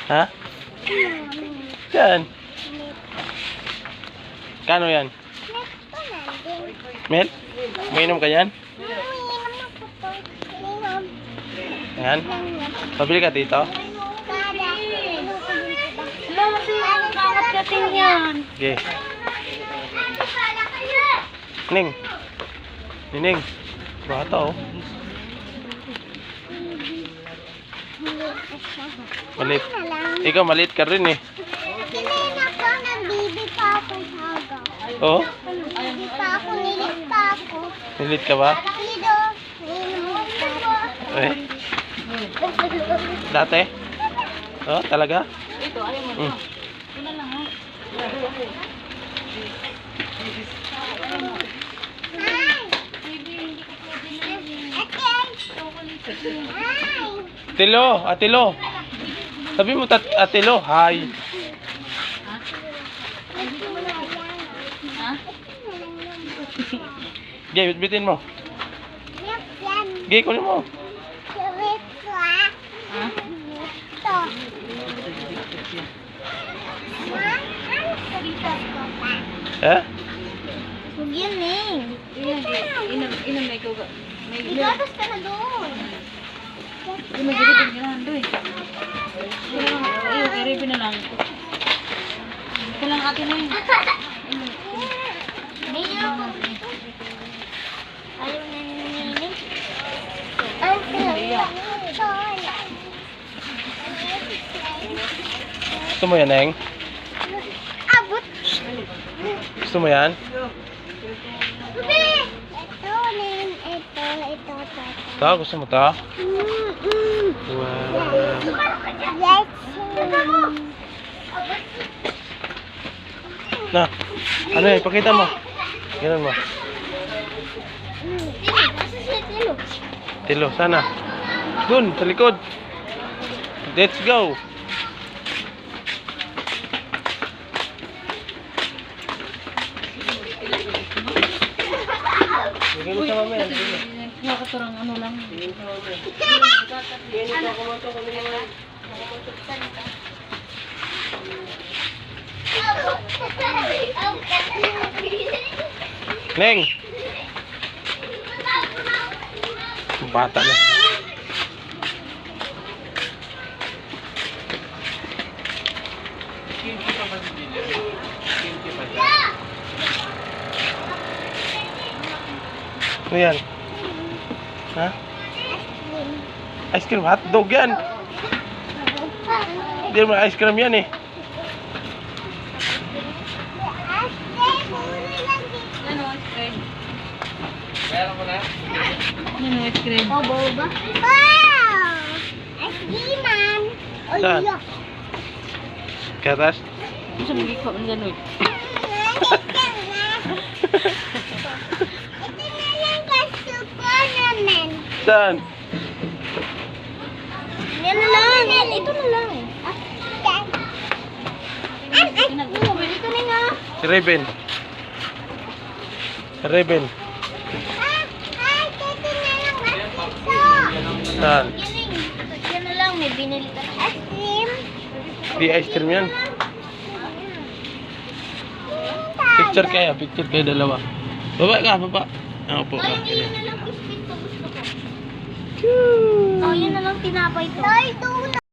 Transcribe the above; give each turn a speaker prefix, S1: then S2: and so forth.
S1: Ha? Yan. Kano yan? Mel? Mainom ka yan? Yan. Pabili ka dito? Okay. Ning. Nining. Bata oh. Malit. Ikaw malit ka rin eh.
S2: Kanina po, nagbibi pa ako haga.
S1: Oo?
S2: Hindi pa ako, nilit pa ako.
S1: Nilit ka ba?
S2: Dito, nilit pa ako.
S1: Eh? Dati? Oh, talaga?
S3: Ito, ayaw mo.
S1: Mm.
S3: Ito na lang, ha?
S1: Atilo, Atilo. Sabi mo Atilo, hi.
S3: Ha?
S1: Gay, bitbitin mo. Gay, kunin mo.
S3: Ha?
S1: Eh?
S2: Huwag yun eh.
S3: Inom na ikaw. May
S2: Igatas ka na doon.
S3: may gilipin ka lang, doy. Ayaw, karipin na lang. Ito lang atin na yun.
S2: Ayaw na nininig. Ang
S1: Gusto mo yan, Neng?
S2: abot.
S1: Gusto mo yan?
S2: Bebe! Ito, Nen. Ito.
S1: Ito, gusto mo to? Wow.
S2: Let's
S1: Na, ano yan? Pakita mo. Ganun mo.
S2: Nasa siya, Tilo.
S1: Tilo, sana. Dun, sa likod. Let's go. Bigyan mo sa mamaya.
S3: Nakaturang ano lang.
S1: Neng! Bata na. Ano yan? Ha? Ice cream? Hotdog yan. Hindi naman ice cream yan eh.
S3: Ano, ice cream? Ano, ice cream?
S2: Oh, boba. Wow! Ice cream, man. Oh,
S1: Saan?
S2: yeah.
S1: Katas?
S3: Gusto mo gikwa mo gano'n?
S2: Ito na lang gusto ko naman.
S1: Saan?
S2: Yan na lang. Ito na lang. Dito na nga.
S1: Si Raven. Si Raven.
S2: Ito na lang gusto.
S1: Saan?
S2: Yan na lang. May binili ka ng ice cream.
S1: Di ice cream yan. Picture kayo dalawa. Baba ka, baba. Ako po.
S2: Ay, yun na lang biscuit ko gusto ko. Oh, yun na lang tinapay to. Ay, ito